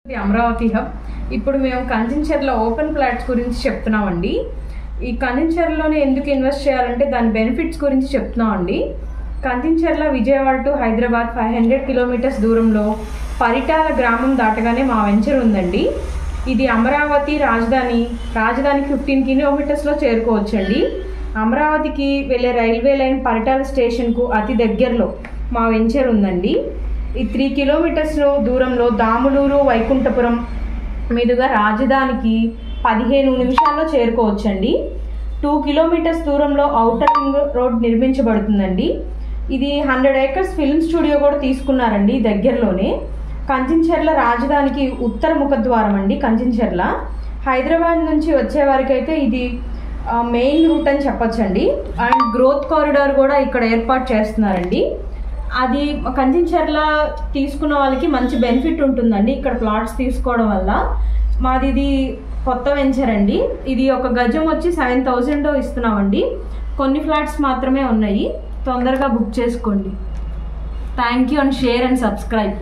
Amaravati hub ఇప్పుడు మేము కంచెంచెర్ల open flats గురించి చెప్తున్నామండి. ఈ కంచెంచెర్లలోనే ఎందుకు ఇన్వెస్ట్ చేయాలంటే దాని బెనిఫిట్స్ గురించి చెప్తున్నామండి. కంచెంచెర్ల విజయవాడ టు హైదరాబాద్ 500 కిలోమీటర్స్ దూరంలో పరిటాల గ్రామం దాటగానే మా వెంచర్ ఉందండి. ఇది అమరావతి రాజధానికి 15 కిలోమీటర్స్లో చేరుకోవచ్చండి. అమరావతికి వెళ్ళే రైల్వే లైన్ పరిటాల స్టేషన్కు అతి దగ్గరలో మా వెంచర్ ఉందండి. ఈ 3 కిలోమీటర్స్ దూరంలో దాములూరు వైకుంఠపురం మీదుగా రాజధానికి 15 నిమిషాల్లో చేరుకోవచ్చండి. 2 కిలోమీటర్స్ దూరంలో ఔటర్ రింగ్ రోడ్ నిర్మించబడుతుందండి. ఇది 100 ఏకర్స్ ఫిల్మ్ స్టూడియో కూడా తీసుకున్నారండి దగ్గరలోనే. కంచెంచెర్ల రాజధానికి ఉత్తర ముఖద్వారం అండి. కంచెంచెర్ల హైదరాబాద్ నుంచి వచ్చే వారికి అయితే ఇది మెయిన్ రూట్ అని చెప్పచ్చండి. అండ్ గ్రోత్ కారిడార్ కూడా ఇక్కడ ఏర్పాటు చేస్తున్నారండి. అది కంచెంచెర్ల తీసుకున్న వాళ్ళకి మంచి బెనిఫిట్ ఉంటుందండి ఇక్కడ ప్లాట్స్ తీసుకోవడం వల్ల. మాది ఇది కొత్త వెంచర్ అండి. ఇది ఒక గజం వచ్చి 7,000 ఇస్తున్నామండి. కొన్ని ఫ్లాట్స్ మాత్రమే ఉన్నాయి, తొందరగా బుక్ చేసుకోండి. Thank you and share and subscribe.